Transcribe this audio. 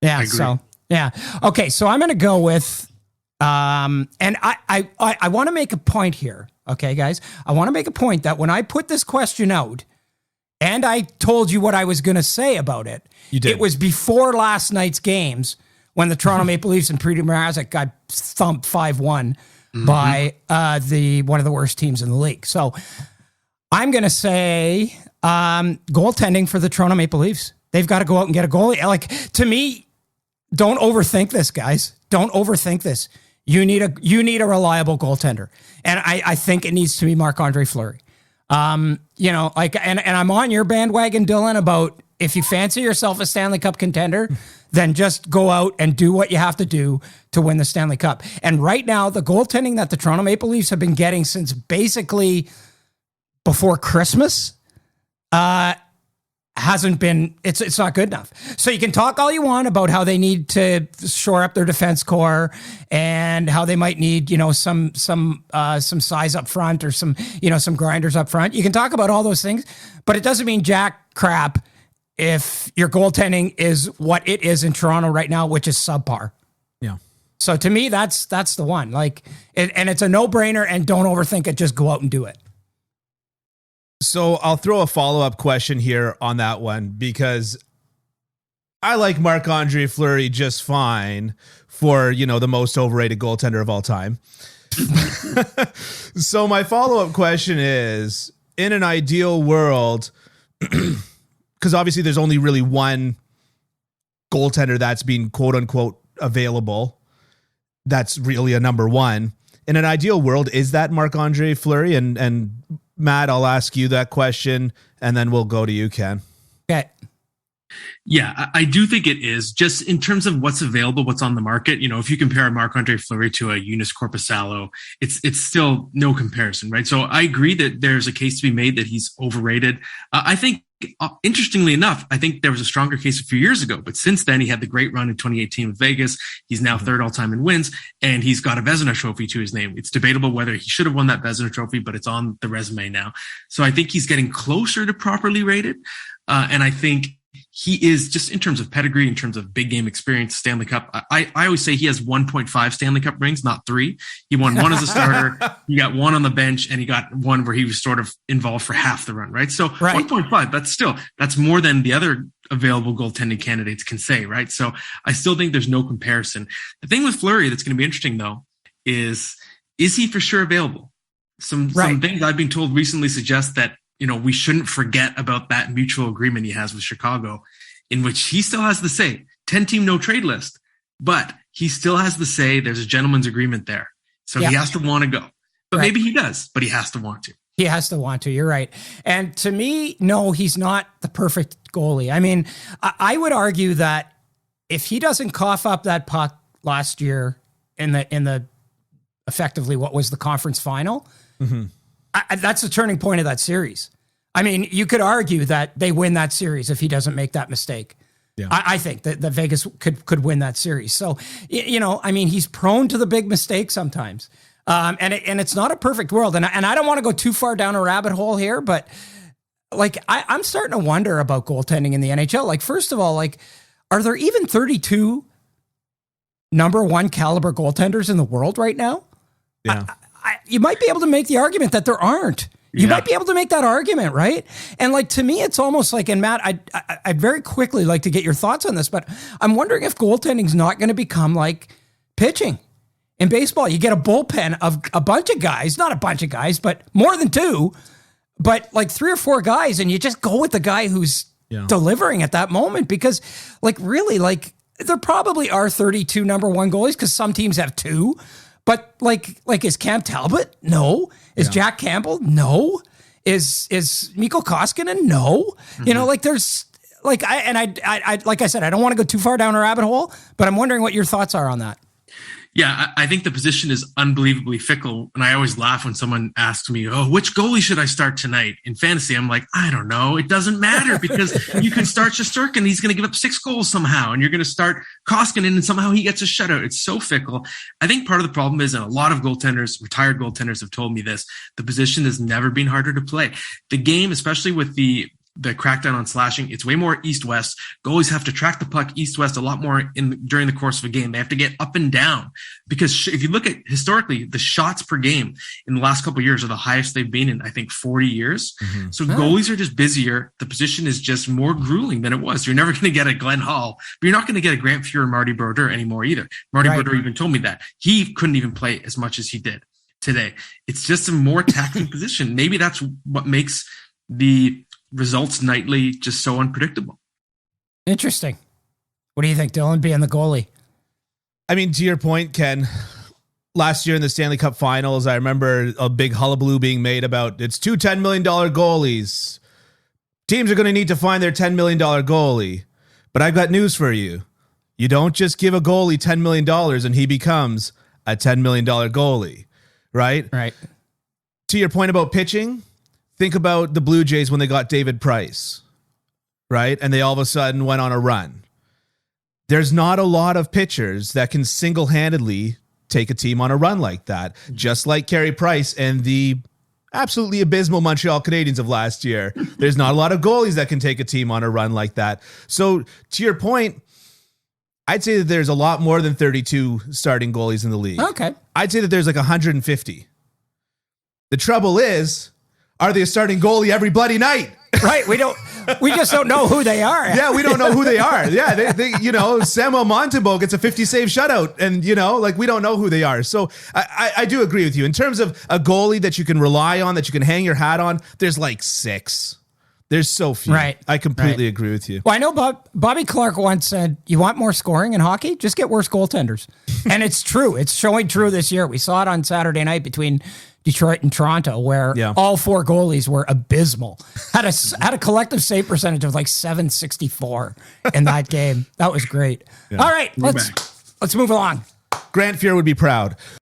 Yeah. So, yeah. Okay. So I'm going to go with, and I want to make a point here. Okay, guys, I want to make a point that when I put this question out and I told you what I was going to say about it, it was before last night's games when the Toronto Maple Leafs and Petey Mrazek got thumped 5-1 by one of the worst teams in the league. So I'm going to say goaltending for the Toronto Maple Leafs. They've got to go out and get a goalie. Like, to me, don't overthink this, guys. Don't overthink this. You need a reliable goaltender. And I think it needs to be Marc-Andre Fleury. And I'm on your bandwagon, Dylan, about if you fancy yourself a Stanley Cup contender, then just go out and do what you have to do to win the Stanley Cup. And right now, the goaltending that the Toronto Maple Leafs have been getting since basically before Christmas, hasn't been, it's not good enough. So you can talk all you want about how they need to shore up their defense core and how they might need, some size up front or some grinders up front. You can talk about all those things, but it doesn't mean jack crap if your goaltending is what it is in Toronto right now, which is subpar. Yeah. So to me, that's the one. And it's a no-brainer, and don't overthink it. Just go out and do it. So I'll throw a follow-up question here on that one, because I like Marc-Andre Fleury just fine for, the most overrated goaltender of all time. So my follow-up question is, in an ideal world, because obviously there's only really one goaltender that's been quote unquote available, that's really a number one. In an ideal world, is that Marc-Andre Fleury? And Matt, I'll ask you that question, and then we'll go to you, Ken. Okay. Yeah, I do think it is, just in terms of what's available, what's on the market. If you compare Marc-Andre Fleury to a Joonas Korpisalo, it's still no comparison, right? So I agree that there's a case to be made that he's overrated. I think, interestingly enough, I think there was a stronger case a few years ago, but since then he had the great run in 2018 with Vegas. He's now third all time in wins, and he's got a Vezina trophy to his name. It's debatable whether he should have won that Vezina trophy, but it's on the resume now. So I think he's getting closer to properly rated. And I think he is, just in terms of pedigree, in terms of big game experience, Stanley Cup. I always say he has 1.5 Stanley Cup rings, not 3. He won one as a starter. He got one on the bench, and he got one where he was sort of involved for half the run, right? So 1.5, that's more than the other available goaltending candidates can say, right? So I still think there's no comparison. The thing with Fleury that's going to be interesting, though, is he for sure available? Some things I've been told recently suggest that, we shouldn't forget about that mutual agreement he has with Chicago, in which he still has the say, 10-team no trade list, but he still has the say. There's a gentleman's agreement there. So he has to want to go, but maybe he does, but he has to want to. He has to want to. You're right. And to me, no, he's not the perfect goalie. I mean, I would argue that if he doesn't cough up that puck last year in the effectively what was the conference final, that's the turning point of that series. I mean, you could argue that they win that series if he doesn't make that mistake. Yeah. I think that Vegas could win that series. So, I mean, he's prone to the big mistake sometimes. And it's not a perfect world. And I don't want to go too far down a rabbit hole here, but I'm starting to wonder about goaltending in the NHL. First of all, are there even 32 number one caliber goaltenders in the world right now? Yeah. You might be able to make the argument that there aren't. You might be able to make that argument, right? And to me, it's almost and Matt, I'd very quickly like to get your thoughts on this, but I'm wondering if goaltending's not going to become like pitching. In baseball, you get a bullpen of a bunch of guys, not a bunch of guys, but more than 2, but 3 or 4 guys, and you just go with the guy who's delivering at that moment, because really, there probably are 32 number one goalies, because some teams have 2. But is Cam Talbot? No. Is Jack Campbell? No. Is Mikko Koskinen? No. There's I like I said, I don't want to go too far down a rabbit hole, but I'm wondering what your thoughts are on that. Yeah, I think the position is unbelievably fickle. And I always laugh when someone asks me, which goalie should I start tonight? In fantasy, I'm like, I don't know. It doesn't matter, because you can start Shesterkin. He's going to give up 6 goals somehow. And you're going to start Koskinen, and somehow he gets a shutout. It's so fickle. I think part of the problem is, and a lot of goaltenders, retired goaltenders have told me this, the position has never been harder to play. The game, especially with the the crackdown on slashing. It's way more east-west. Goalies have to track the puck east-west a lot more during the course of a game. They have to get up and down because if you look at historically, the shots per game in the last couple of years are the highest they've been in, I think, 40 years. Mm-hmm. So goalies are just busier. The position is just more grueling than it was. You're never going to get a Glenn Hall, but you're not going to get a Grant Fuhr or Marty Brodeur anymore either. Marty Brodeur even told me that. He couldn't even play as much as he did today. It's just a more taxing position. Maybe that's what makes the results nightly just so unpredictable. Interesting. What do you think, Dylan, being the goalie? I mean, to your point, Ken, last year in the Stanley Cup Finals, I remember a big hullabaloo being made about it's two $10 million goalies. Teams are going to need to find their $10 million goalie. But I've got news for you. You don't just give a goalie $10 million and he becomes a $10 million goalie, right? Right. To your point about pitching, think about the Blue Jays when they got David Price, right? And they all of a sudden went on a run. There's not a lot of pitchers that can single-handedly take a team on a run like that, just like Carey Price and the absolutely abysmal Montreal Canadiens of last year. There's not a lot of goalies that can take a team on a run like that. So to your point, I'd say that there's a lot more than 32 starting goalies in the league. Okay. I'd say that there's like 150. The trouble is, are they a starting goalie every bloody night? Right. We just don't know who they are. Yeah, we don't know who they are. Yeah, they Samuel Montembeault gets a 50 save shutout and, we don't know who they are. So I do agree with you. In terms of a goalie that you can rely on, that you can hang your hat on, there's like 6. There's so few. Right. I completely agree with you. Well, I know Bobby Clark once said, you want more scoring in hockey? Just get worse goaltenders. And it's true. It's showing true this year. We saw it on Saturday night between Detroit and Toronto, where all 4 goalies were abysmal. Had a collective save percentage of like 764 in that game. That was great. Yeah. All right, let's move along. Grant Fuhr would be proud.